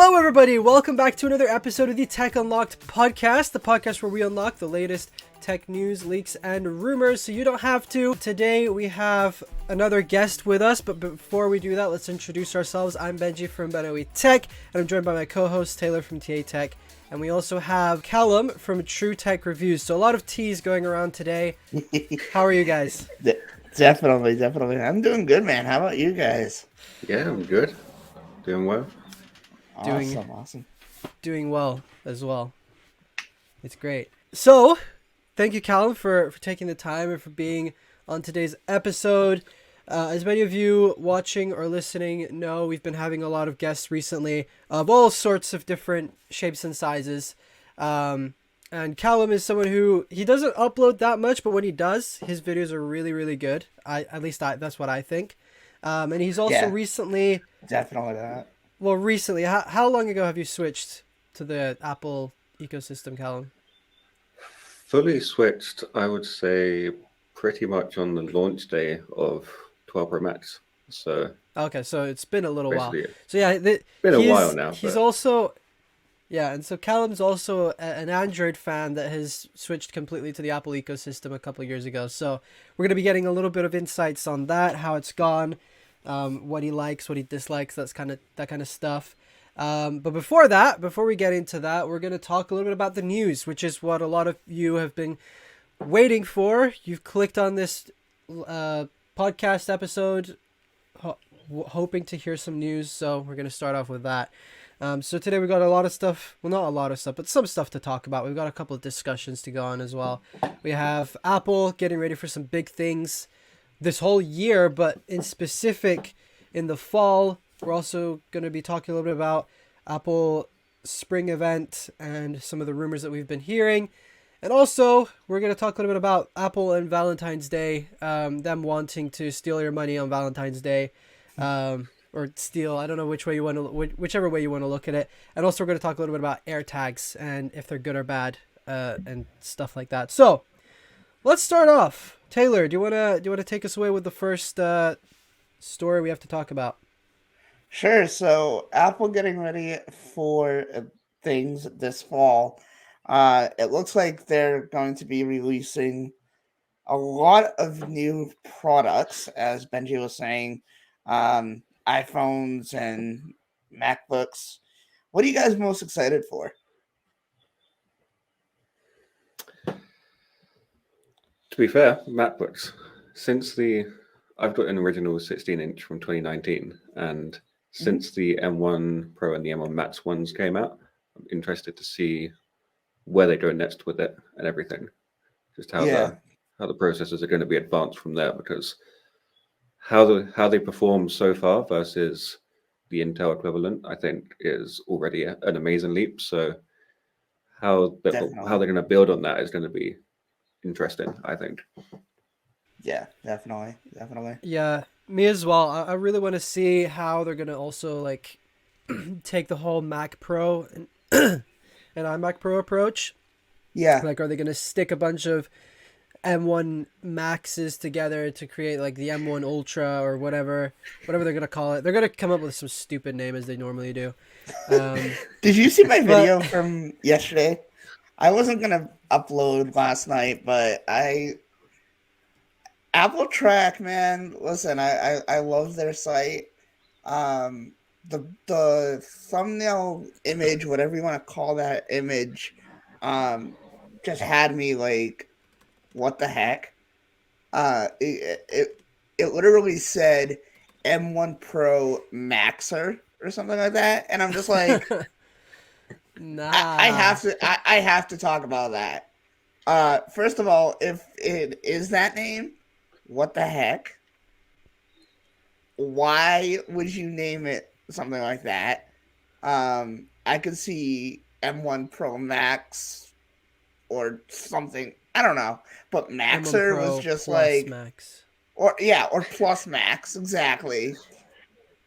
Hello, everybody. Welcome back to another episode of the Tech Unlocked podcast, the podcast where we unlock the latest tech news, leaks, and rumors so you don't have to. Today, we have another guest with us, but before we do that, let's introduce ourselves. I'm Benji from BenObi Tech, and I'm joined by my co-host, Taylor from TA Tech. And we also have Callum from True Tech Reviews. So a lot of T's going around today. How are you guys? Definitely. I'm doing good, man. How about you guys? Yeah, I'm good. Doing well. Awesome. Doing well as well. It's great. So, thank you, Callum, for taking the time and for being on today's episode. As many of you watching or listening know, we've been having a lot of guests recently of all sorts of different shapes and sizes. And Callum is someone who, he doesn't upload that much, but when he does, his videos are really, really good. That's what I think. And he's also recently... Definitely that. Well, recently, how long ago have you switched to the Apple ecosystem, Callum? Fully switched, I would say, pretty much on the launch day of 12 Pro Max. So okay, so it's been a little while. basically, So yeah, it's been a while now. He's but also, and so Callum's also an Android fan that has switched completely to the Apple ecosystem a couple of years ago. So we're gonna be getting a little bit of insights on that, how it's gone. What he likes, what he dislikes, that kind of stuff. But before we get into that, we're going to talk a little bit about the news, which is what a lot of you have been waiting for. You've clicked on this podcast episode hoping to hear some news, so we're going to start off with that. So today we got a lot of stuff, well, not a lot of stuff, but some stuff to talk about. We've got a couple of discussions to go on as well. We have Apple getting ready for some big things this whole year, but in specific in the fall. We're also going to be talking a little bit about Apple spring event and some of the rumors that we've been hearing. And also we're going to talk a little bit about Apple and Valentine's Day, them wanting to steal your money on Valentine's Day, or steal, I don't know whichever way you want to look at it. And also we're going to talk a little bit about AirTags and if they're good or bad, and stuff like that. So let's start off. Taylor, do you wanna take us away with the first story we have to talk about? Sure. So Apple getting ready for things this fall. It looks like they're going to be releasing a lot of new products, as Benji was saying, iPhones and MacBooks. What are you guys most excited for? to be fair, MacBooks, I've got an original 16-inch from 2019, and since the M1 Pro and the M1 Max ones came out, I'm interested to see where they go next with it and everything. Just how the processors are going to be advanced from there, because how they perform so far versus the Intel equivalent, I think, is already an amazing leap. So how they're going to build on that is going to be interesting, I think. Yeah, definitely. Yeah, me as well. I really want to see how they're going to also like take the whole Mac Pro and iMac Pro approach. Yeah. Like, are they going to stick a bunch of M1 Maxes together to create like the M1 Ultra or whatever they're going to call it? They're going to come up with some stupid name as they normally do. Did you see my video from yesterday? I wasn't going to upload last night, but Apple Track, man, listen, I love their site. The thumbnail image, whatever you want to call that image, just had me like, what the heck? It literally said M1 Pro Maxer or something like that, and I'm just like, nah. I have to talk about that. First of all, if it is that name, what the heck? Why would you name it something like that? I could see M1 Pro Max or something. I don't know. But Maxer was just like Max. or Plus Max, exactly.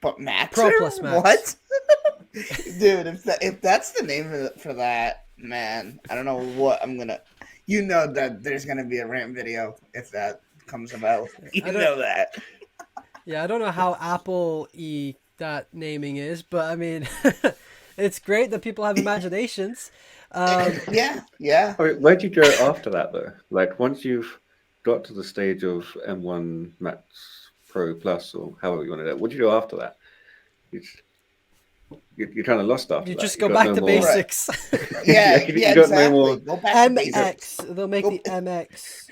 But Maxer? Pro Plus Max. What? Dude, if that's the name for that, man, I don't know what I'm gonna. You know that there's gonna be a rant video if that comes about. You know that. Yeah, I don't know how Apple-y that naming is, but I mean, It's great that people have imaginations. Yeah. I mean, where do you go after that though? Like once you've got to the stage of M1 Max Pro Plus or however you want to do it, what do you do after that? You, you're kind of lost after You that. just You go got back no to more. Right. basics. Yeah, Yeah, you got no exactly. more. Go back to basics. MX. They'll make the MX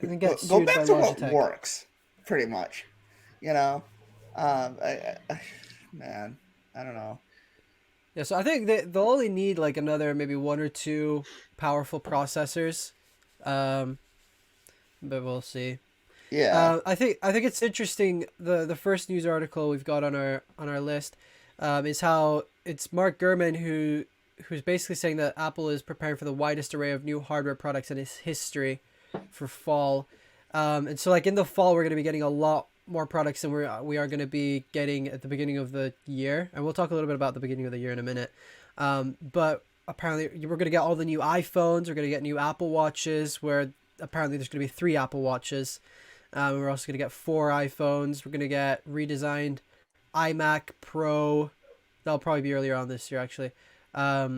and then get Go sued by back to what Logitech. works, pretty much. You know, man, I don't know. Yeah, so I think they'll only need like another maybe one or two powerful processors, um, but we'll see. Yeah. I think it's interesting. The first news article we've got on our list, is how it's Mark Gurman who's basically saying that Apple is preparing for the widest array of new hardware products in its history for fall, and so like in the fall we're going to be getting a lot more products than we are going to be getting at the beginning of the year, and we'll talk a little bit about the beginning of the year in a minute, but apparently we're going to get all the new iPhones, we're going to get new Apple Watches, where apparently there's going to be 3 Apple Watches. We're also going to get 4 iPhones. We're going to get redesigned iMac Pro. That'll probably be earlier on this year, actually. A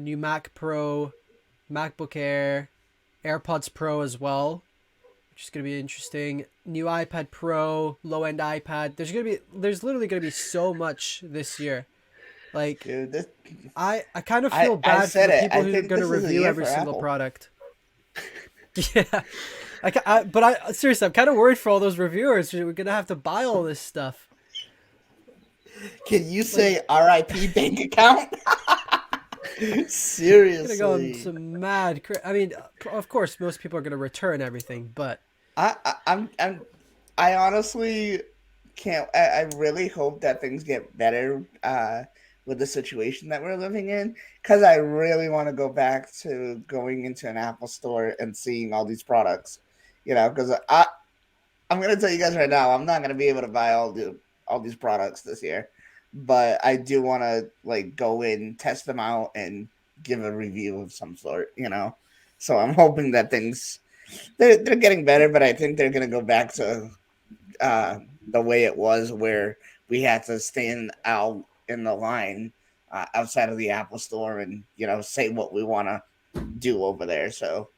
new Mac Pro, MacBook Air, AirPods Pro as well, which is going to be interesting. New iPad Pro, low-end iPad. There's literally going to be so much this year. Like, Dude, this, I kind of feel I bad for said the it. people I who are think going to this is a review year every for single Apple. product. Yeah. But seriously, I'm kind of worried for all those reviewers. We're gonna have to buy all this stuff. Can you Like, say RIP bank account? gonna go on Seriously. some mad. I mean, of course, most people are gonna return everything, but I honestly can't. I really hope that things get better with the situation that we're living in, because I really want to go back to going into an Apple store and seeing all these products. Because I'm gonna tell you guys right now, I'm not gonna be able to buy all these products this year, but I do want to like go in, test them out, and give a review of some sort. So I'm hoping that things they're getting better, but I think they're gonna go back to the way it was, where we had to stand out in the line outside of the Apple store and say what we want to do over there. So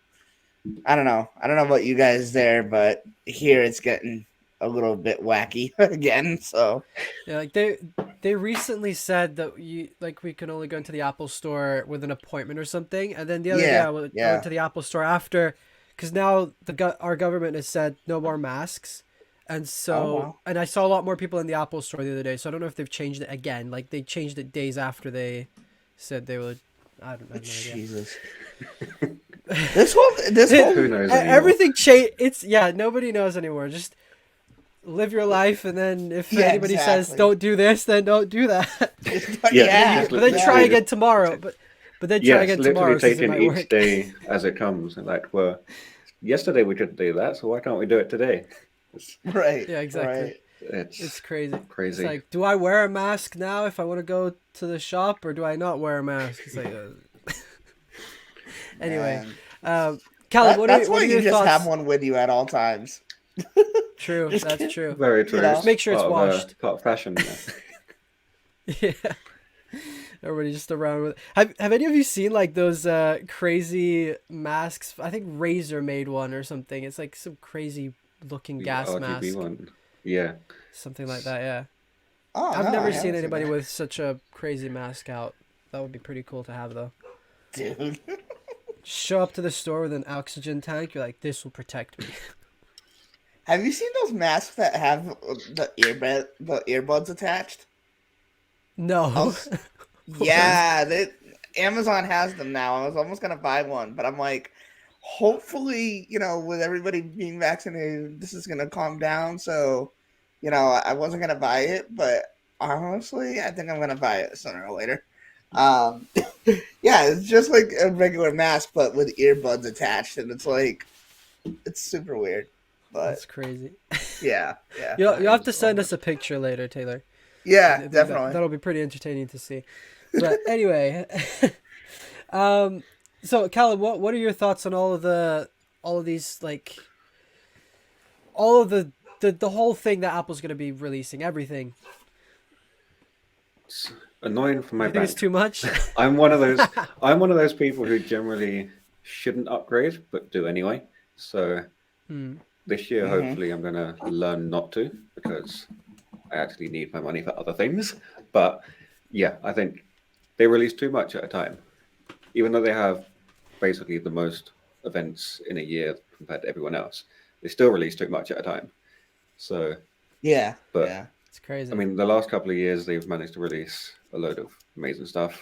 I don't know. I don't know about you guys there, but here it's getting a little bit wacky again. So yeah, like they recently said that we can only go into the Apple store with an appointment or something, and then the other day yeah, I went yeah. to the Apple store after, because now our government has said no more masks. And Oh so, wow. and I saw a lot more people in the Apple store the other day. So I don't know if they've changed it again. Like they changed it days after they said they would. I have no idea. Jesus. This whole Who knows anymore? Everything changed. Nobody knows anymore. Just live your life, and then if yeah, anybody says exactly. don't do this, then don't do that. Yeah, Yeah, just But then try literally exactly. again tomorrow. But then try yes, again literally tomorrow because it taking might each work. day as it comes. And like, well, yesterday we couldn't do that, so why can't we do it today? It's Right, Yeah, exactly. right. It's it's crazy. It's crazy. like, do I wear a mask now if I want to go to the shop, or do I not wear a mask? It's like, anyway, Man. Callum, That's what why are your you just have thoughts? one with you at all times. True, Just that's kidding. true. Very You true. know. Just make sure it's washed. Part of fashion. Yeah. Yeah, everybody just around with. Have any of you seen like those crazy masks? I think Razer made one or something. It's like some crazy looking The gas RGB mask, one. Yeah. something like that. Yeah, Oh I've no, I never seen haven't seen anybody that. with such a crazy mask out. That would be pretty cool to have though. Dude. Show up to the store with an oxygen tank. You're like, this will protect me. Have you seen those masks that have the earbuds attached? I No. was, What? yeah, Amazon has them now. I was almost gonna buy one, but I'm like, hopefully, with everybody being vaccinated, this is gonna calm down. So, I wasn't gonna buy it, but honestly, I think I'm gonna buy it sooner or later. Um, yeah, it's just like a regular mask, but with earbuds attached, and it's super weird. But That's crazy. yeah, yeah, You'll have That to is send odd. us a picture later, Taylor. I yeah, think definitely. that'll be pretty entertaining to see. But anyway, so Callum, what are your thoughts on all of these like all of the whole thing that Apple's going to be releasing everything? It's annoying for my You think it's bank. too much? I'm one of those. I'm one of those people who generally shouldn't upgrade, but do anyway. So Hmm. this year, Mm-hmm. hopefully, I'm gonna learn not to because I actually need my money for other things. But yeah, I think they release too much at a time, even though they have basically the most events in a year compared to everyone else. They still release too much at a time. So, Yeah, but yeah. It's I crazy. mean, the last couple of years they've managed to release a load of amazing stuff.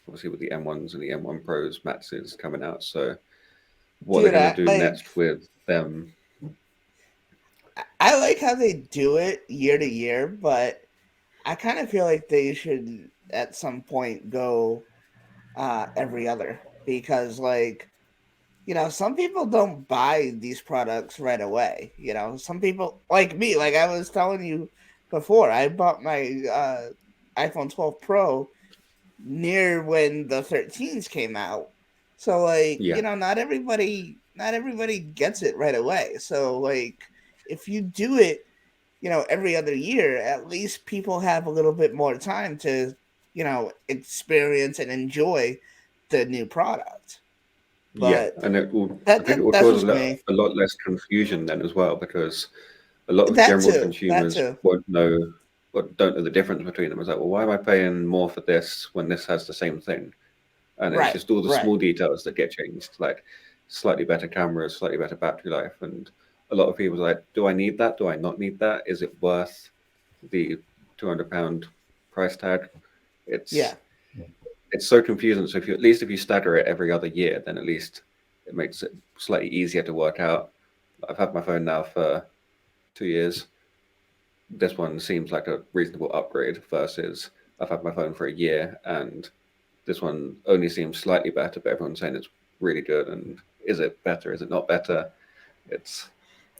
Obviously, with the M1s and the M1 Pros, Maxes coming out. So, what they're Dude, going to I do next with them? I like how they do it year to year, but I kind of feel like they should at some point go every other because like some people don't buy these products right away. Some people like me, like I was telling you before, I bought my iPhone 12 Pro near when the 13s came out. So like, Yeah, not everybody gets it right away. So like if you do it, every other year, at least people have a little bit more time to, experience and enjoy the new product. yeah, But and it will. I that, think it that will that's cause just me. a lot less confusion then as well because a lot of That general too. That consumers too. won't know or don't know the difference between them. It's like, well, why am I paying more for this when this has the same thing? And it's Right. just all the Right. small details that get changed, like slightly better cameras, slightly better battery life, and a lot of people are like, do I need that? Do I not need that? Is it worth the £200 price tag? It's Yeah. it's so confusing. So if you at least if you stagger it every other year, then at least it makes it slightly easier to work out. I've had my phone now for 2 years. This one seems like a reasonable upgrade versus I've had my phone for a year and this one only seems slightly better, but everyone's saying it's really good. And is it better? Is it not better? It's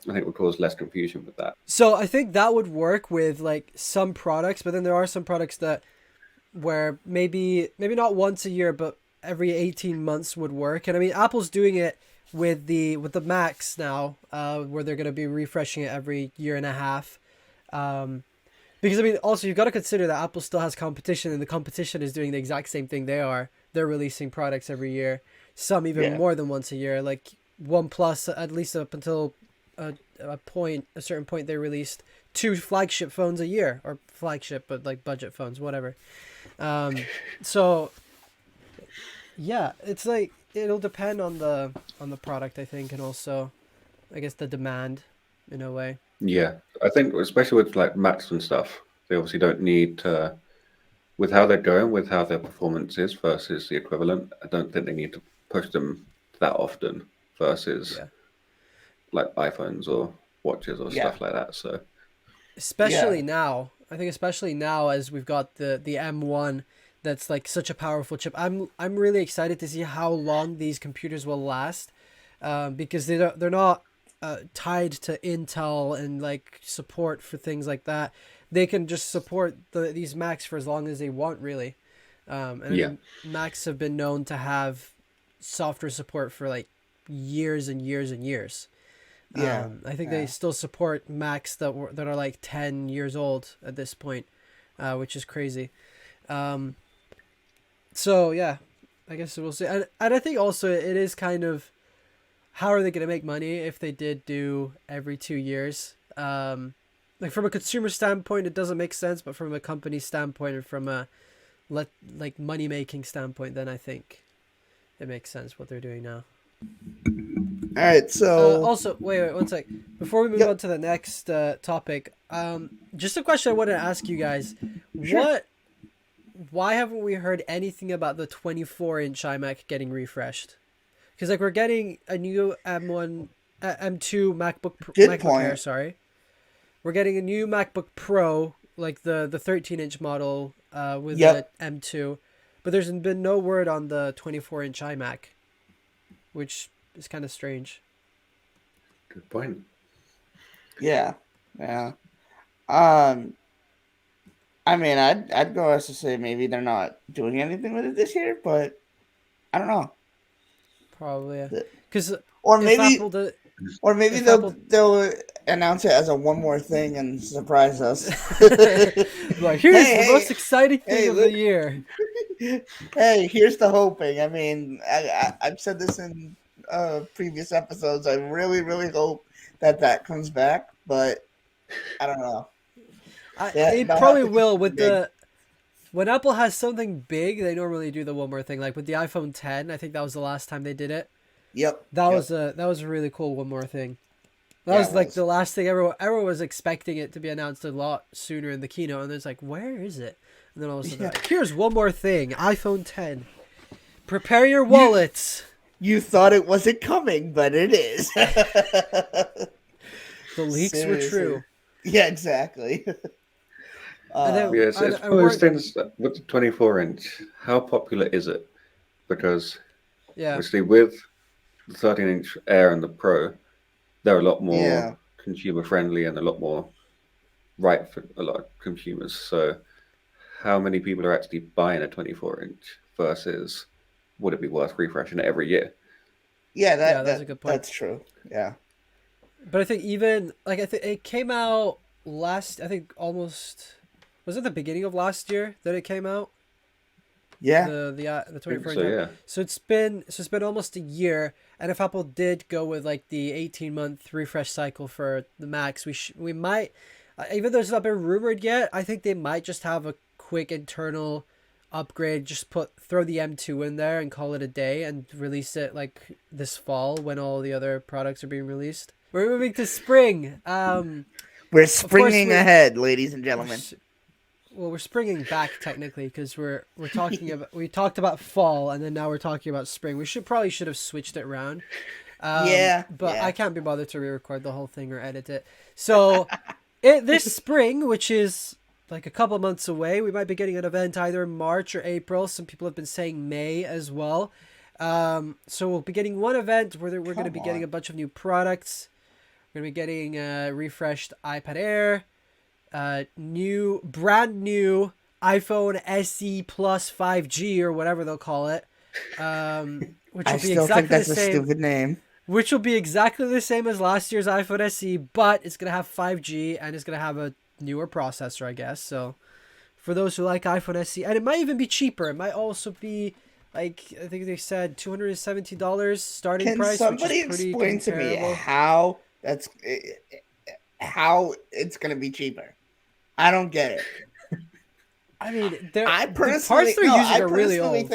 I think it would cause less confusion with that. So I think that would work with like some products, but then there are some products that where maybe not once a year, but every 18 months would work. And I mean, Apple's doing it with the Max now, where they're going to be refreshing it every year and a half. Um, because I mean, also you've got to consider that Apple still has competition, and the competition is doing the exact same thing they are. They're releasing products every year, some even Yeah. more than once a year. Like OnePlus, at least up until a certain point, they released two flagship phones a year, or flagship, but like budget phones, whatever. So yeah, it's like it'll depend on the product, I think, and also I guess the demand in a way. Yeah, I think especially with like Macs and stuff, they obviously don't need to with how they're going, with how their performance is versus the equivalent. I don't think they need to push them that often versus Yeah. like iPhones or watches or Yeah. stuff like that. So Yeah. Especially now. I think especially now as we've got the M1 that's like such a powerful chip. I'm really excited to see how long these computers will last, because they're not tied to Intel and like support for things like that. They can just support these Macs for as long as they want, really. And I yeah, mean, Macs have been known to have software support for like years and years and years. Yeah. I think they Yeah. still support Macs that are like 10 years old at this point, which is crazy. Um, so yeah, I guess we'll see. And I think also it is kind of how are they going to make money if they did do every 2 years? Like from a consumer standpoint, it doesn't make sense, but from a company standpoint and from a like money making standpoint, then I think it makes sense what they're doing now. All right. So, Also, wait, one sec. Before we move on yep. to the next topic, just a question I wanted to ask you guys: Sure. what? Why haven't we heard anything about the 24-inch iMac getting refreshed? Because like we're getting a new M1, M2 Good MacBook Air. point. Sorry, we're getting a new MacBook Pro, like the 13-inch model, with the Yep. M2, but there's been no word on the 24-inch iMac, which is kind of strange. good point. Yeah. Yeah. Um. I mean, I'd go as to say maybe they're not doing anything with it this year, but I don't know. Probably, The- because Or if maybe Apple does, or maybe if they'll Apple, they'll announce it as a one more thing and surprise us. Like, here's the Hey, most exciting thing hey, of look. the year. Hey, here's the hoping. I mean, I've said this in previous episodes. I really, really hope that comes back, but I don't know. It They'll have probably to keep will it with big. the when Apple has something big, they normally do the one more thing. Like with the iPhone 10, I think that was the last time they did it. Yep. That Yep. was a really cool one more thing. That Yeah, was it like was. the last thing everyone was expecting it to be announced a lot sooner in the keynote, and it's like, where is it? And then all of a sudden, they're Yeah. like, here's one more thing: iPhone 10. Prepare your You wallets. you thought it wasn't coming, but it is. The leaks were Seriously. true. Yeah, exactly. And then Yes, it's and one of those we're things that with the 24-inch, how popular is it? Because yeah. obviously with the 13-inch Air and the Pro, they're a lot more Yeah. consumer friendly and a lot more right for a lot of consumers. So how many people are actually buying a 24-inch versus would it be worth refreshing it every year? Yeah, Yeah, that's a good point. that's true. Yeah. But I think even like I think it came out last. I think almost was it the beginning of last year that it came out. Yeah. The I think 24 so, inch. yeah. So it's been almost a year. And if Apple did go with like the 18-month refresh cycle for the Max, we might, even though it's not been rumored yet, I think they might just have a quick internal upgrade. Just throw the M2 in there and call it a day and release it like this fall when all the other products are being released. We're moving to spring. We're Of course springing ahead, ladies and gentlemen. we're springing back technically because we're talking about we talked about fall and then now we're talking about spring. We should have switched it around, Yeah. but I Yeah. can't be bothered to re-record the whole thing or edit it. So this spring, which is like a couple months away, we might be getting an event either in March or April. Some people have been saying May as well. So we'll be getting one event where we're going to Come be getting a on. bunch of new products. We're going to be getting a refreshed iPad Air, brand new iPhone SE Plus 5G or whatever they'll call it, which I will be still think exactly the that's a same. stupid name. Which will be exactly the same as last year's iPhone SE, but it's gonna have 5G and it's gonna have a newer processor, I guess. So for those who like iPhone SE, and it might even be cheaper. It might also be like I think they said $270 starting Can price, which is somebody pretty explain to me comparable. how it's gonna be cheaper? I don't get it. I mean, I the parts personally they're no, using are really old.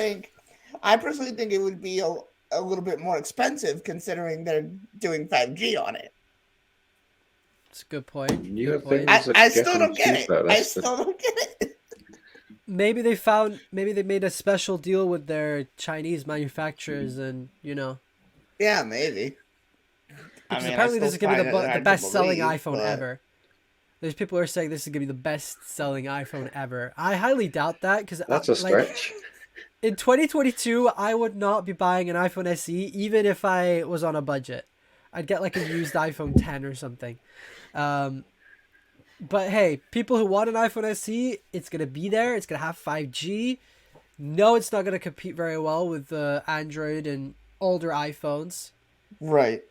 I personally think it would be a little bit more expensive considering they're doing 5G on it. It's a good point. Newer Good point. things are I still getting don't get it. cheaper. I That's the still don't get it. Maybe they made a special deal with their Chinese manufacturers, and Yeah, maybe. I because mean, I apparently this still is gonna be find it the hard to best selling believe, iPhone but ever. There's people who are saying this is gonna be the best selling iPhone ever. I highly doubt that because that's a like stretch. in 2022, I would not be buying an iPhone SE even if I was on a budget. I'd get like a used iPhone 10 or something. Um, but hey, people who want an iPhone SE, it's gonna be there. It's gonna have 5G. No, it's not gonna compete very well with Android and older iPhones. right.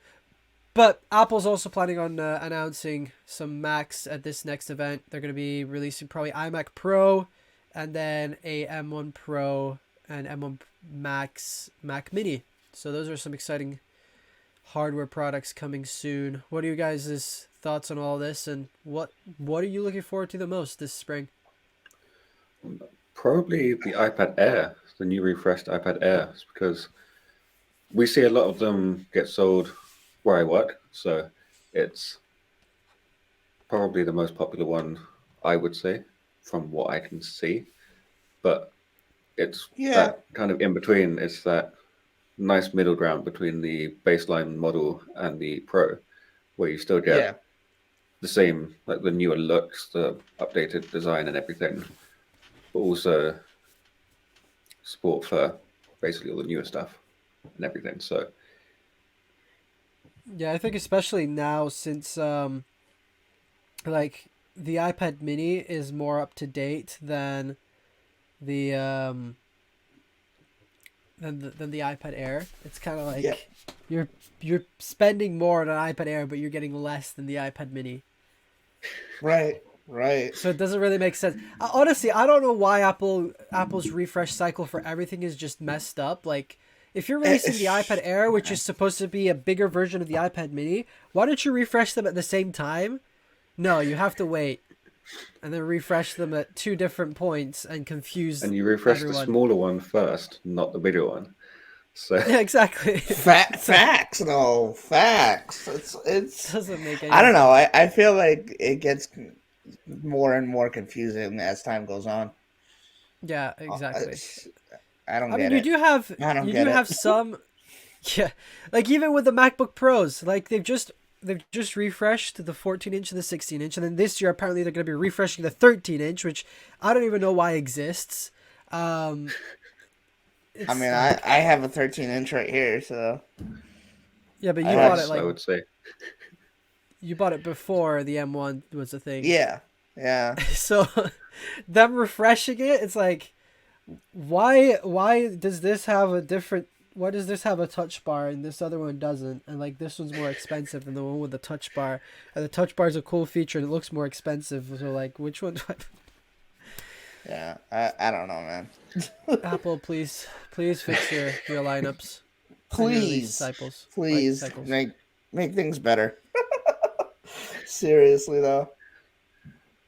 But Apple's also planning on announcing some Macs at this next event. They're going to be releasing probably iMac Pro and then a M1 Pro and M1 Max Mac Mini. So those are some exciting hardware products coming soon. What are you guys' thoughts on all this, and what are you looking forward to the most this spring? Probably the iPad Air, the new refreshed iPad Air, because we see a lot of them get sold where I work. So it's probably the most popular one, I would say, from what I can see. But it's Yeah. that kind of in between. It's that nice middle ground between the baseline model and the Pro, where you still Yeah. get the same, like the newer looks, the updated design and everything, but also support for basically all the newer stuff and everything. So Yeah, I think especially now since like the iPad Mini is more up to date than the than the iPad Air. It's kind of like Yeah. you're spending more on an iPad Air, but you're getting less than the iPad Mini. Right. Right. So it doesn't really make sense. Honestly, I don't know why Apple's refresh cycle for everything is just messed up. Like, if you're releasing the iPad Air, which is supposed to be a bigger version of the iPad Mini, why don't you refresh them at the same time? No, you have to wait and then refresh them at two different points and confuse And you refresh the everyone. smaller one first, not the bigger one. So Yeah, exactly. Facts, though. Facts. It's. Doesn't make any I don't know. sense. I feel like it gets more and more confusing as time goes on. Yeah, exactly. I don't I mean, get it. I don't you get do it. have some, yeah, like even with the MacBook Pros, like they've just refreshed the 14-inch and the 16-inch, and then this year apparently they're going to be refreshing the 13-inch, which I don't even know why exists. I It's mean, I have a 13-inch right here, so yeah, but I you have. bought it twice, I like would say. you bought it before the M1 was a thing, Yeah. Yeah. so them refreshing it, it's like why does this have a different? Why does this have a touch bar and this other one doesn't? And like this one's more expensive than the one with the touch bar. And the touch bar is a cool feature and it looks more expensive. So like, which one? Yeah. I don't know, man. Apple, please fix your lineups. And your release Please. cycles. Please Cycles. make things better. Seriously though.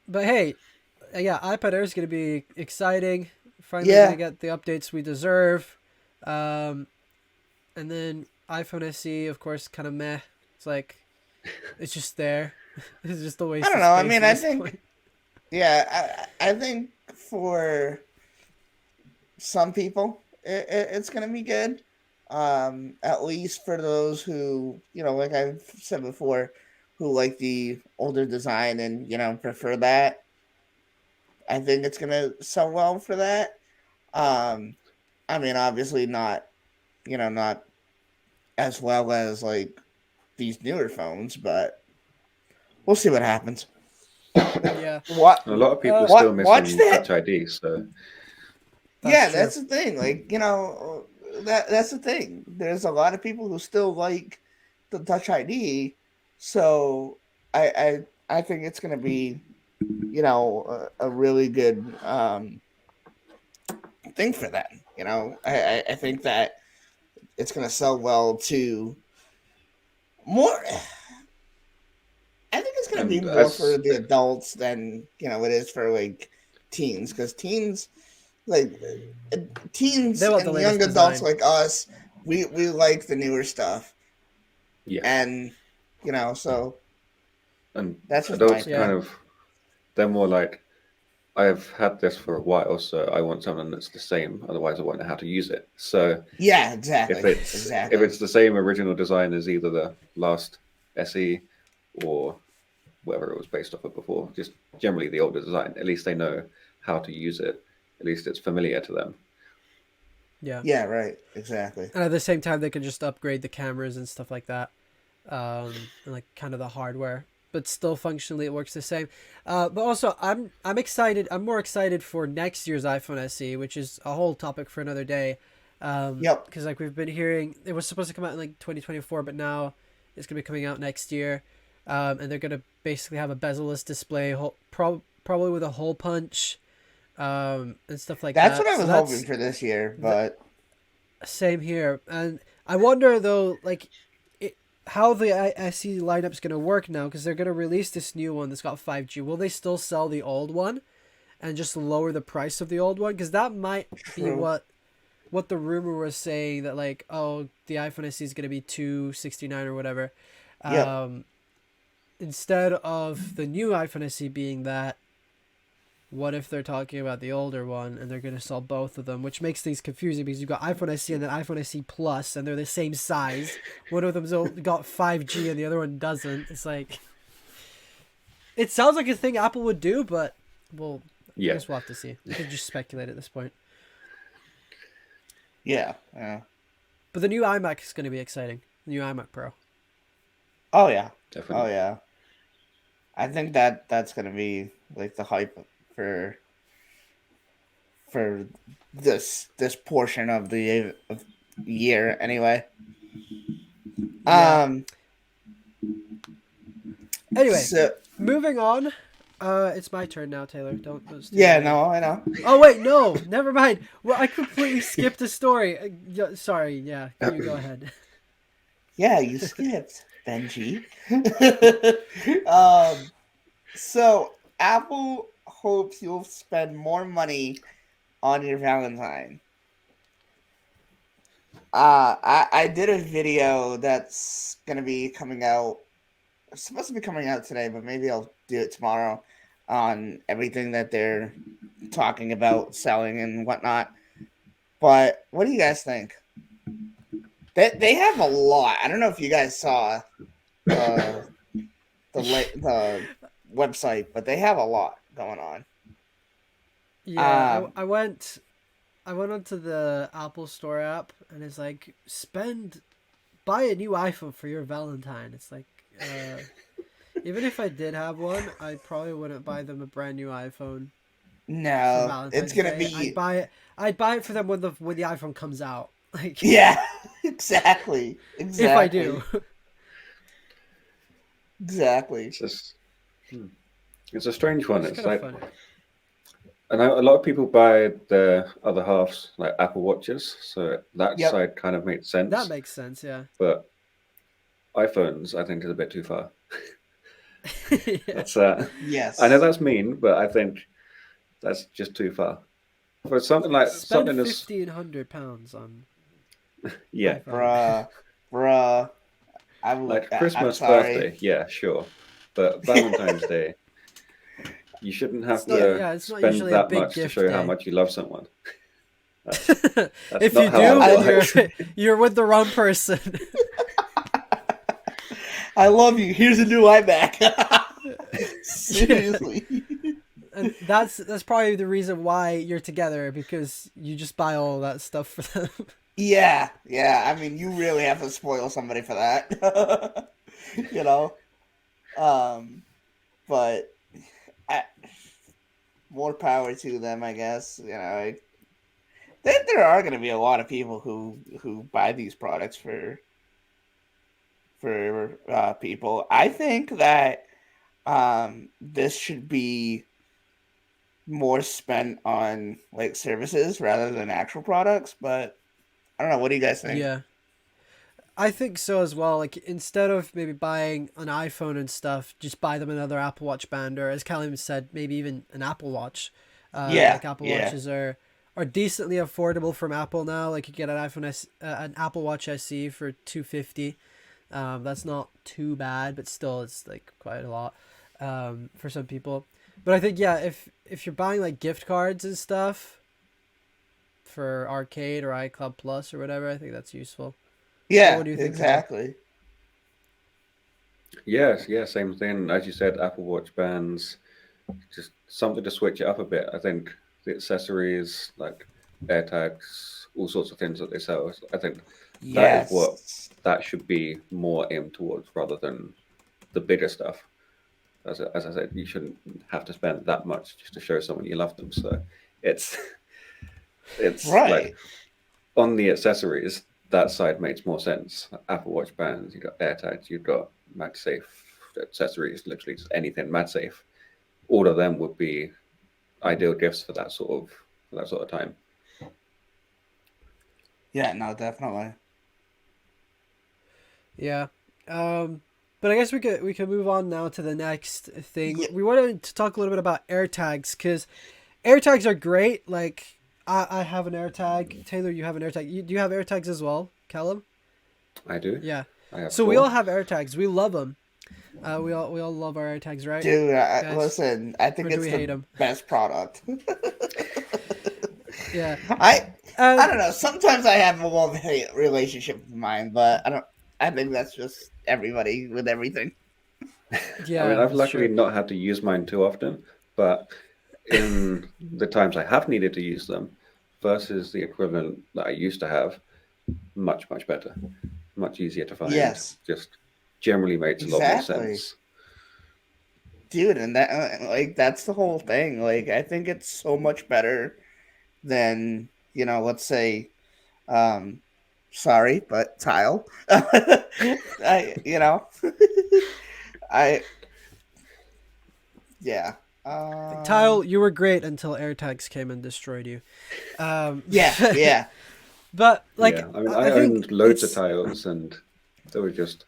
But hey, yeah, iPad Air is gonna be exciting. Finally Yeah. gonna get the updates we deserve. And then iPhone SE, of course, kind of meh. It's like, it's just there. It's just a waste I don't of know. I space mean, at I this think point. I think for some people it's gonna be good. At least for those who, like I've said before, who like the older design and prefer that. I think it's gonna sell well for that. Um, I mean, obviously not as well as like these newer phones, but we'll see what happens. Yeah, What? A lot of people are uh, still Watch missing that. Touch ID, so that's Yeah, true. that's the thing. Like, that's the thing. There's a lot of people who still like the Touch ID, so I think it's gonna be a really good thing for them. I think that it's gonna sell well to more. I think it's gonna be and more for as the adults than it is for like teens, because like teens They want the and young latest adults design. like us, we like the newer stuff, yeah, and so and that's just my adults Yeah, kind opinion. of they're more like I've had this for a while, so I want something that's the same. Otherwise, I won't know how to use it. So Yeah, if exactly, if exactly. it's the same original design as either the last SE or whatever it was based off of before, just generally the older design, at least they know how to use it. At least it's familiar to them. yeah. Yeah, right, exactly. And at the same time, they can just upgrade the cameras and stuff like that, and like kind of the hardware. But still, functionally, it works the same. But also, I'm excited. I'm more excited for next year's iPhone SE, which is a whole topic for another day. Yep. Because like we've been hearing, it was supposed to come out in like 2024, but now it's gonna be coming out next year. And they're gonna basically have a bezel-less display, probably with a hole punch, and stuff like That's what that. I So was hoping that's for this year, the but same here. And I wonder though, like, how the SE lineup's gonna work now, because they're gonna release this new one that's got 5G. Will they still sell the old one and just lower the price of the old one? Because that might be true. what the rumor was saying, that like, oh, the iPhone SE is gonna be 269 or whatever. Yep. Um, Instead of the new iPhone SE being that, what if they're talking about the older one and they're going to sell both of them, which makes things confusing because you've got iPhone SE and then iPhone SE Plus, and they're the same size. One of them's got 5G and the other one doesn't. It's like, it sounds like a thing Apple would do, but well, I Yeah, guess we'll have to see. We can just speculate at this point. Yeah. Yeah. But the new iMac is going to be exciting. The new iMac Pro. Oh yeah. Oh definitely. yeah. I think that's gonna be like the hype for for this portion of the year anyway. Yeah. Um. Anyway, So moving on. It's my turn now, Taylor. Don't steal yeah, my. no, I know. Oh wait, no, never mind. Well, I completely skipped a story. Sorry. Yeah, you go ahead. Yeah, you skipped Benji. So Apple hopes you'll spend more money on your Valentine. I did a video that's gonna be coming out. It's supposed to be coming out today, but maybe I'll do it tomorrow on everything that they're talking about selling and whatnot. But what do you guys think? They have a lot. I don't know if you guys saw the the website, but they have a lot going on. Yeah, Um, I went onto the Apple Store app and it's like buy a new iPhone for your Valentine. It's like even if I did have one, I probably wouldn't buy them a brand new iPhone for no, it's Valentine's gonna Day. be I'd buy it for them when the iPhone comes out. Like yeah, exactly, if I do. exactly. It's just, it's a strange one. It's It's kind of like, fun. I know a lot of people buy the other halves, like Apple Watches, so that Yep. side kind of makes sense. That makes sense, yeah. But iPhones, I think, is a bit too far. Yeah. That's Yes. I know that's mean, but I think that's just too far. For something like Spend something that's £1,500 on yeah, iPhone. bruh. like I'm Christmas, sorry. birthday, yeah, sure, but Valentine's Day, you shouldn't have to It's not spend usually a that big much to gift show how day. much you love someone. That's If not you how do, that then works. you're with the wrong person. I love you. Here's a new iMac. Seriously. And that's probably the reason why you're together, because you just buy all that stuff for them. Yeah. I mean, you really have to spoil somebody for that. you know. But I, more power to them, I guess. There are going to be a lot of people who buy these products for people. I think that this should be more spent on like services rather than actual products. But I don't know. What do you guys think? Yeah. I think so as well. Like, instead of maybe buying an iPhone and stuff, just buy them another Apple Watch band, or as Callum said, maybe even an Apple Watch. Yeah, Like, Apple yeah, Watches are decently affordable from Apple now. Like, you get an Apple Watch SE for $250. That's not too bad, but still, it's like quite a lot for some people. But I think, yeah, if you're buying like gift cards and stuff for Arcade or iCloud Plus or whatever, I think that's useful. yeah. What do you think, Callum? Exactly. Yes, yeah, same thing. As you said, Apple Watch bands, just something to switch it up a bit. I think the accessories like AirTags, all sorts of things that they sell, I think that is what Yes. that should be more aimed towards rather than the bigger stuff. As I said, you shouldn't have to spend that much just to show someone you love them. So it's it's like Right. on the accessories, that side makes more sense. Apple Watch bands, you've got AirTags, you've got MagSafe accessories, literally just anything MagSafe. All of them would be ideal gifts for that sort of time. Yeah. No. Definitely. Yeah. But I guess we could move on now to the next thing. Yeah. We wanted to talk a little bit about AirTags, because AirTags are great. Like, I have an AirTag. Taylor, you have an AirTag. Do you have AirTags as well, Callum? I do. Yeah. I have So we all four. have AirTags. We love them. We all love our AirTags, right? Dude, Guys? listen. I think Or do it's we hate the 'em? best product. Yeah. I Uh, don't know. Sometimes I have a love-hate relationship with mine, but I don't. I think that's just everybody with everything. I mean, yeah, I've that's luckily true. not had to use mine too often, but in the times I have needed to use them versus the equivalent that I used to have, much better, much easier to find. Yes, Just generally makes a lot more exactly, sense. dude. And that, like, that's the whole thing. Like, I think it's so much better than, let's say, um, sorry, but tile. I, I, yeah. Tile, you were great until AirTags came and destroyed you. Um, Yeah, yeah, but like Yeah, I mean, I I think owned loads of it's tiles, and they were just,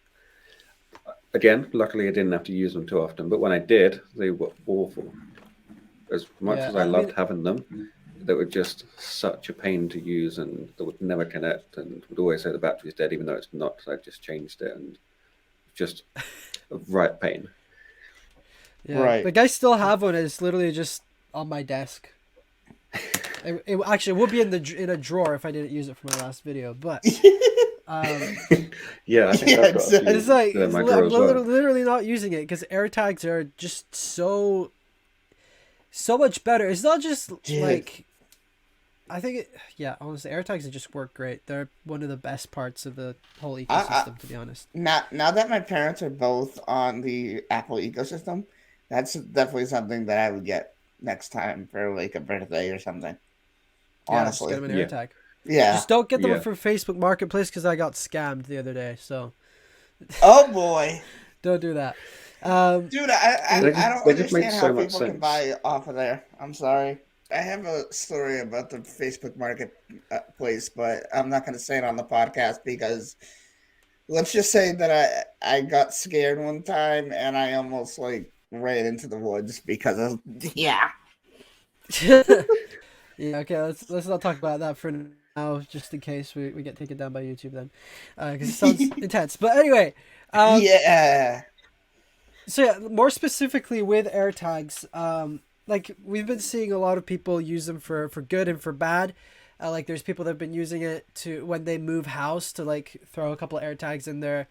again, luckily I didn't have to use them too often. But when I did, they were awful. As much yeah. as I I loved mean, having them, they were just such a pain to use, and they would never connect, and would always say the battery's dead, even though it's not. So I just changed it, and just a right pain. yeah. right. Like I still have one. It's literally just on my desk. It actually would be in in a drawer if I didn't use it for my last video. But um, Yeah, I think Yeah, I've got a it's few like in my drawer I'm as well. literally not using it because AirTags are just so much better. It's not just dude. like I think yeah, honestly, AirTags just work great. They're one of the best parts of the whole I, ecosystem, to be honest. now that my parents are both on the Apple ecosystem, that's definitely something that I would get next time for like a birthday or something. Yeah, just get Honestly, them an Yeah, AirTag. yeah. Just don't get them yeah. from Facebook Marketplace because I got scammed the other day. So Oh boy, don't do that. Um, dude, I They I just don't they just make understand how so much people can sense. buy off of there. I'm sorry. I have a story about the Facebook Marketplace, but I'm not going to say it on the podcast because let's just say that I got scared one time and I almost like ran into the woods because of yeah. yeah, okay. Let's not talk about that for now, just in case we get taken down by YouTube then, because it sounds intense. But anyway, um, Yeah. so yeah, more specifically with AirTags, like we've been seeing a lot of people use them for good and for bad. Like there's people that have been using it to when they move house to like throw a couple of AirTags in their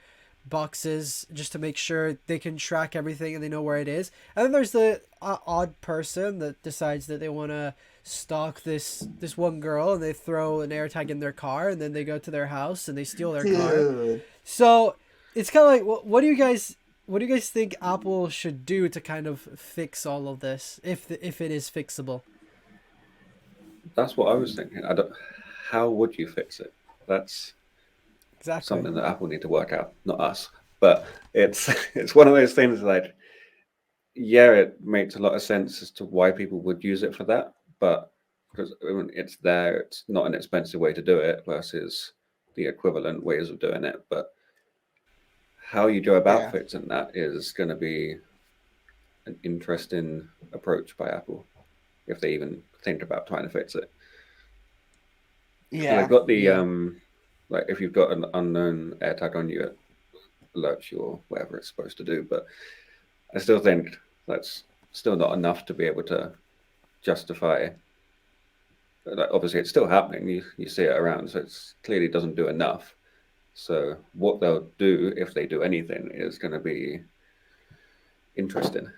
boxes just to make sure they can track everything and they know where it is. And then there's the odd person that decides that they want to stalk this one girl and they throw an AirTag in their car and then they go to their house and they steal their car. Dude. So it's kind of like what do you guys think Apple should do to kind of fix all of this if it is fixable? That's what I was thinking. I don't. How would you fix it? That's Exactly. something that Apple need to work out, not us. But it's it's one of those things like, yeah, it makes a lot of sense as to why people would use it for that, but because I mean, it's there, it's not an expensive way to do it versus the equivalent ways of doing it. But how you go about Yeah. fixing that is going to be an interesting approach by Apple if they even think about trying to fix it. Because they've Yeah. got the Yeah. like if you've got an unknown AirTag on you, it alerts you or whatever it's supposed to do. But I still think that's still not enough to be able to justify. Like, obviously, it's still happening. You see it around, so it's clearly doesn't do enough. So what they'll do if they do anything is going to be interesting.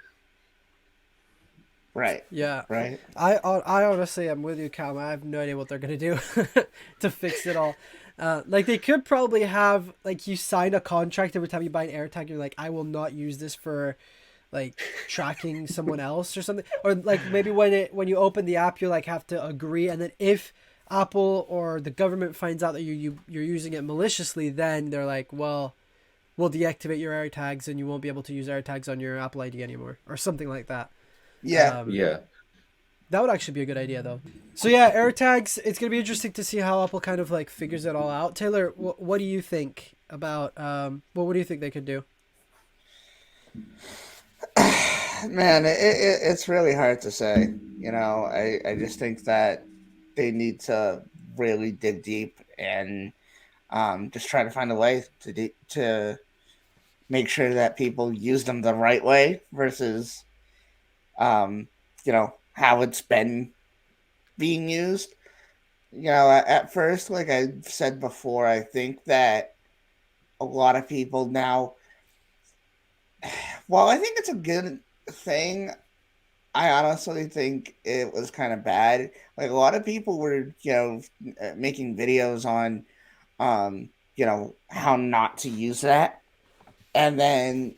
Right. Yeah. Right. I honestly am with you, Callum. I have no idea what they're gonna do to fix it all. Like they could probably have like you sign a contract every time you buy an AirTag. You're like, I will not use this for like tracking someone else or something. Or like maybe when you open the app, you like have to agree, and then if Apple or the government finds out that you're using it maliciously, then they're like, well, we'll deactivate your AirTags and you won't be able to use AirTags on your Apple ID anymore, or something like that. Yeah. Um, Yeah, that would actually be a good idea, though. So yeah, AirTags. It's gonna be interesting to see how Apple kind of like figures it all out. Taylor, what do you think about what do you think they could do? Man, it's really hard to say. I just think that they need to really dig deep and just try to find a way to make sure that people use them the right way versus how it's been being used. At first, like I said before, I think that a lot of people now, while I think it's a good thing, I honestly think it was kind of bad. Like a lot of people were, making videos on, how not to use that, and then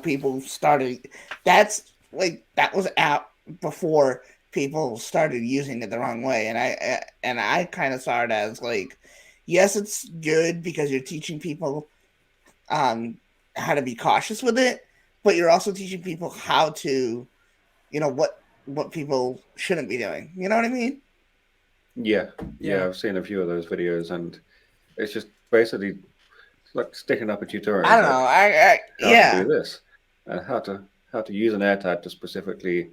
people started. That's like that was out before people started using it the wrong way, and I kind of saw it as like, yes, it's good because you're teaching people how to be cautious with it, but you're also teaching people how to, what people shouldn't be doing. You know what I mean? Yeah, Yeah. I've seen a few of those videos, and it's just basically like sticking up a tutorial. I It's don't know. like how to do Yeah. this, and how to use an AirTag to specifically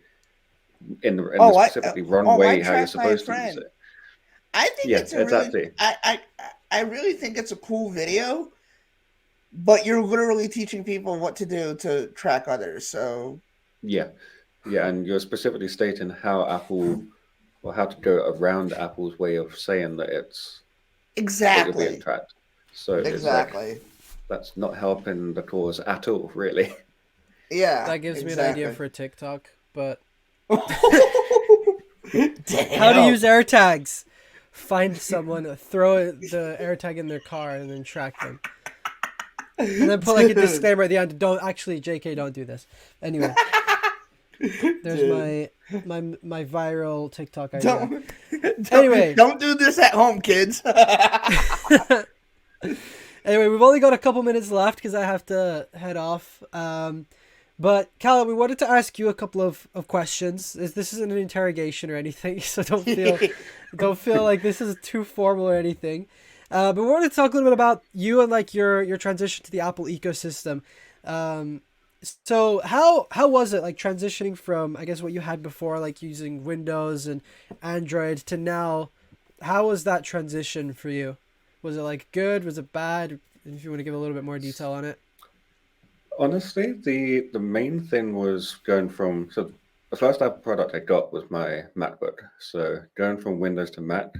in the Oh, specifically wrong I way how you're tracked my supposed to use friend. it. I think Yeah, it's a really, exactly. I really think it's a cool video, but you're literally teaching people what to do to track others. So Yeah, and you're specifically stating how Apple or how to go around Apple's way of saying that you're being exactly, tracked. So it's like exactly. that's not helping the cause at all, really. Yeah, That gives me an idea exactly. for TikTok, but how to Damn. use AirTags. Find someone, throw the AirTag in their car, and then track them. And then put like a Dude. disclaimer at the end. Don't actually, JK, don't do this. Anyway, there's Dude. my viral TikTok idea. Don't, Anyway, don't do this at home, kids. anyway, we've only got a couple minutes left because I have to head off. But Callum, we wanted to ask you a couple of questions. This isn't an interrogation or anything, so don't feel like this is too formal or anything. But we wanted to talk a little bit about you and like your transition to the Apple ecosystem. So how was it like transitioning from, I guess, what you had before, like using Windows and Android, to now? How was that transition for you? Was it like good? Was it bad? If you want to give a little bit more detail on it. Honestly, the main thing was going from the first Apple product I got was my MacBook. So going from Windows to Mac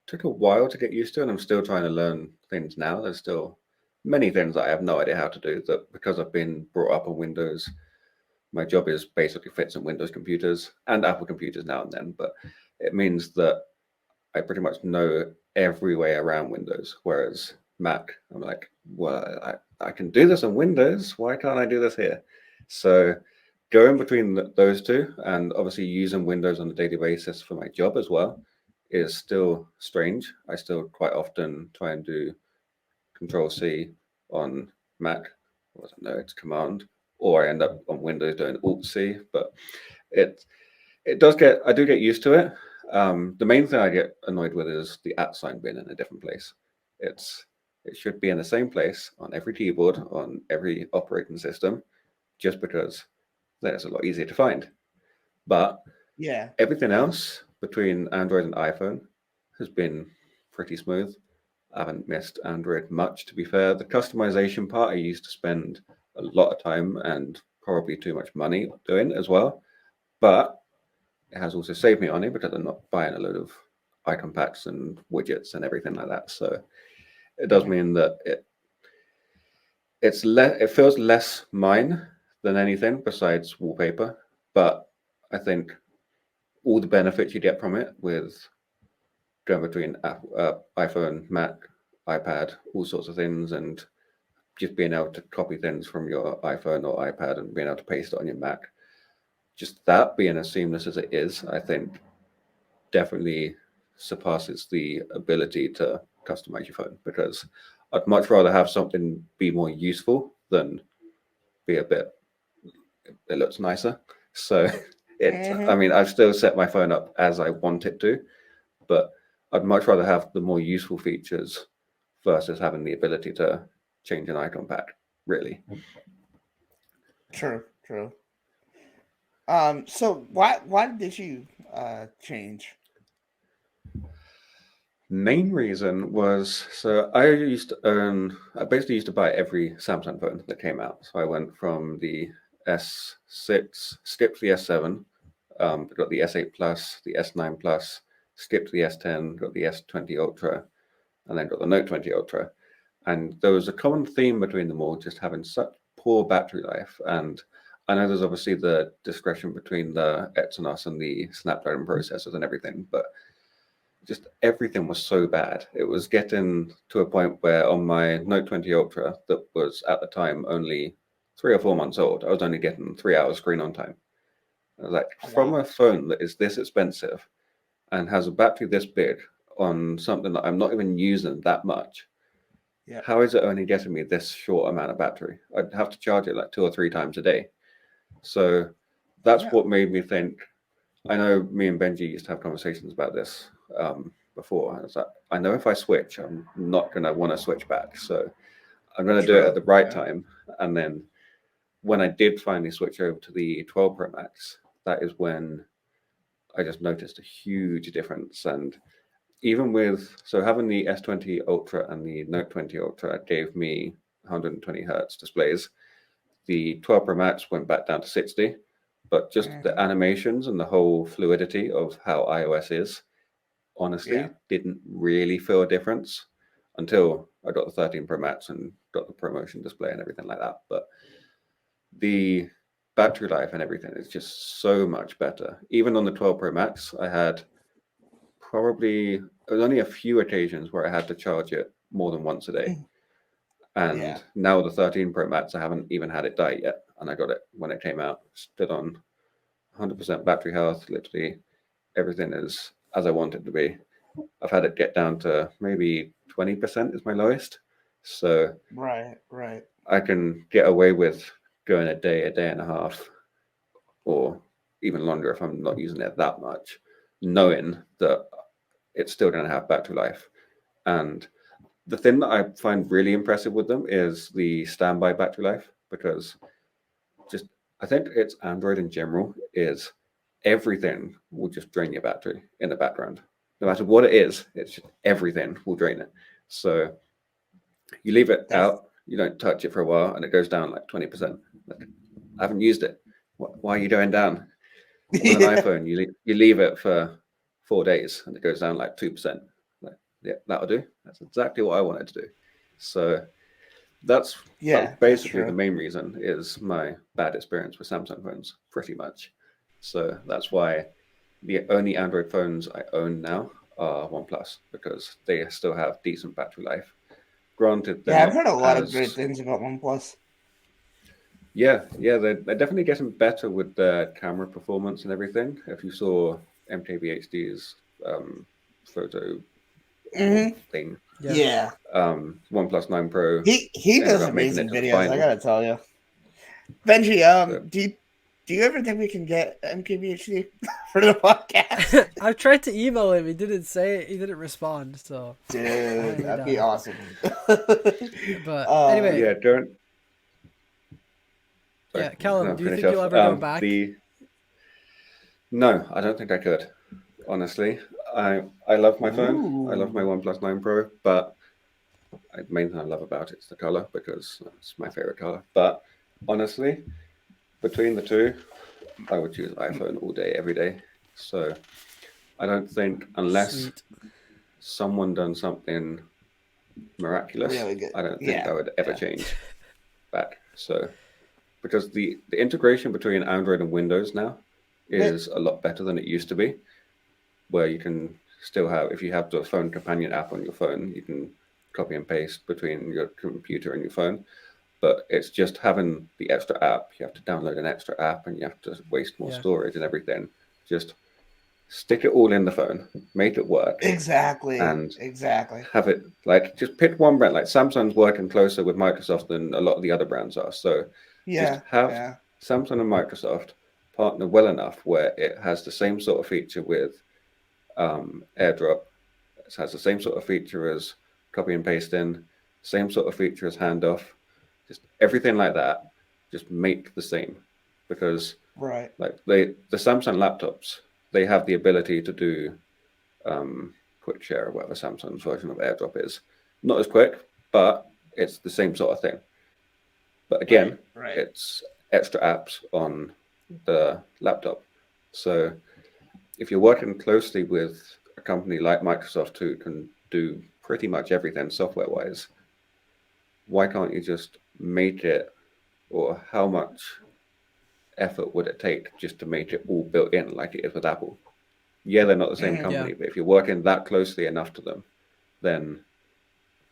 took a while to get used to, and I'm still trying to learn things now. There's still many things that I have no idea how to do that because I've been brought up on Windows. My job is basically fixing Windows computers and Apple computers now and then, but it means that I pretty much know every way around Windows. Whereas Mac, I'm like, well, I can do this on Windows. Why can't I do this here? So going between those two, and obviously using Windows on a daily basis for my job as well, is still strange. I still quite often try and do Control C on Mac. I don't know, it's Command, or I end up on Windows doing Alt C. But it I do get used to it. The main thing I get annoyed with is the at sign being in a different place. It should be in the same place on every keyboard on every operating system, just because then it's a lot easier to find. But Yeah. everything else between Android and iPhone has been pretty smooth. I haven't missed Android much, to be fair. The customization part I used to spend a lot of time and probably too much money doing as well. But it has also saved me money because I'm not buying a load of icon packs and widgets and everything like that. So it does Mhm. mean that it feels less mine than anything besides wallpaper. But I think all the benefits you get from it with going between iPhone, Mac, iPad, all sorts of things, and just being able to copy things from your iPhone or iPad and being able to paste it on your Mac, just that being as seamless as it is, I think definitely surpasses the ability to customize your phone, because I'd much rather have something be more useful than be a bit it looks nicer. So I Mhm. mean, I've still set my phone up as I want it to, but I'd much rather have the more useful features versus having the ability to change an icon pack, really. True. True. So why did you change? Main reason was I basically used to buy every Samsung phone that came out. So I went from the S6, skipped the S7, got the S8 Plus, the S9 Plus, skipped the S10, got the S20 Ultra, and then got the Note 20 Ultra. And there was a common theme between them all, just having such poor battery life. And I know there's obviously the discretion between the Exynos and the Snapdragon processors and everything, but just everything was so bad. It was getting to a point where on my Note 20 Ultra, that was at the time only 3 or 4 months old, I was only getting 3 hours screen on time. I was like, from a phone that is this expensive and has a battery this big on something that I'm not even using that much, Yeah. how is it only getting me this short amount of battery? I'd have to charge it like 2 or 3 times a day. So that's what made me think. I know me and Benji used to have conversations about this before. I was like, I know if I switch, I'm not going to want to switch back. So I'm going to do it at the right time. And then when I did finally switch over to the 12 Pro Max, that is when I just noticed a huge difference. And even with, so having the S20 Ultra and the Note 20 Ultra gave me 120 hertz displays. The 12 Pro Max went back down to 60, but just the animations and the whole fluidity of how iOS is, honestly, didn't really feel a difference until I got the 13 Pro Max and got the ProMotion display and everything like that. But the battery life and everything is just so much better. Even on the 12 Pro Max, I had probably, there was only a few occasions where I had to charge it more than once a day. And now the 13 Pro Max, I haven't even had it die yet. And I got it when it came out, stood on 100% battery health. Literally everything is as I want it to be. I've had it get down to maybe 20% is my lowest. So right. I can get away with going a day and a half, or even longer if I'm not using it that much, knowing that it's still going to have battery life. And the thing that I find really impressive with them is the standby battery life, because just I think it's Android in general is everything will just drain your battery in the background. No matter what it is, it's just everything will drain it. So you leave it out, you don't touch it for a while, and it goes down like 20%. Like, I haven't used it. Why are you going down? With an iPhone, you leave it for 4 days and it goes down like 2%. Like, yeah, that'll do. That's exactly what I wanted to do. So that's basically the main reason is my bad experience with Samsung phones, pretty much. So that's why the only Android phones I own now are OnePlus, because they still have decent battery life. Granted, I've heard a lot of great things about OnePlus. Yeah, they're definitely getting better with their camera performance and everything. If you saw MKBHD's photo thing, OnePlus 9 Pro, he does amazing videos. I gotta tell you, Benji. Do you ever think we can get MKBHD for the podcast? I've tried to email him. He didn't respond. So, dude, that'd be awesome. But anyway, don't. Sorry, Callum, do you think you'll ever go back? No, I don't think I could. Honestly, I love my phone. I love my OnePlus 9 Pro, but the main thing I love about it is the color, because it's my favorite color. But honestly, between the two, I would choose iPhone all day, every day. So I don't think, unless someone done something miraculous, really good. I don't think I would ever change back. So because the integration between Android and Windows now is a lot better than it used to be, where you can still have, if you have the phone companion app on your phone, you can copy and paste between your computer and your phone. But it's just having the extra app. You have to download an extra app and you have to waste more storage and everything. Just stick it all in the phone, make it work. Exactly. Have it, like, just pick one brand. Like Samsung's working closer with Microsoft than a lot of the other brands are. So just have Samsung and Microsoft partner well enough where it has the same sort of feature with AirDrop. It has the same sort of feature as copy and paste in, same sort of feature as handoff. Just everything like that, just make the same, because like the Samsung laptops, they have the ability to do quick share or whatever Samsung's version of AirDrop is. Not as quick, but it's the same sort of thing. But again, it's extra apps on the laptop. So if you're working closely with a company like Microsoft who can do pretty much everything software-wise, why can't you just make it, or how much effort would it take just to make it all built in like it is with Apple? Yeah, they're not the same company, but if you're working that closely enough to them, then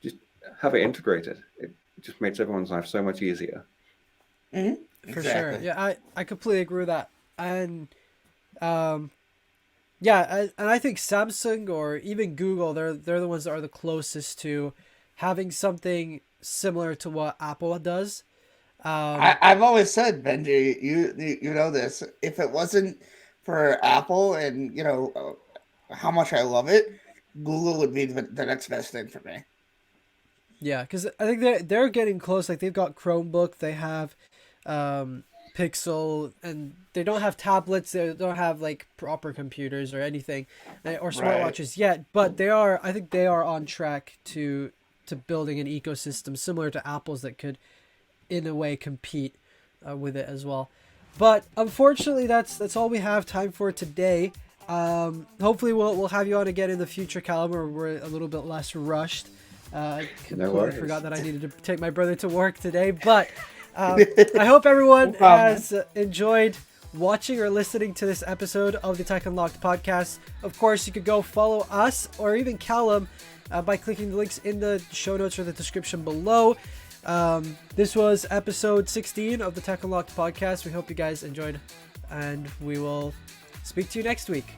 just have it integrated. It just makes everyone's life so much easier. For sure. Yeah, I completely agree with that. And yeah, and I think Samsung or even Google, they're the ones that are the closest to having something similar to what Apple does. I've always said, Benji, you know this. If it wasn't for Apple and how much I love it, Google would be the next best thing for me. Yeah, because I think they're getting close. Like they've got Chromebook, they have Pixel, and they don't have tablets. They don't have like proper computers or anything, or Right. smartwatches yet. But they are. I think they are on track to building an ecosystem similar to Apple's that could, in a way, compete with it as well. But unfortunately, that's all we have time for today. Hopefully, we'll have you on again in the future, Callum, or we're a little bit less rushed. I No completely worries. forgot that I needed to take my brother to work today, but I hope everyone No problem. has enjoyed watching or listening to this episode of the Tech Unlocked podcast. Of course, you could go follow us or even Callum by clicking the links in the show notes or the description below. This was episode 16 of the Tech Unlocked podcast. We hope you guys enjoyed, and we will speak to you next week.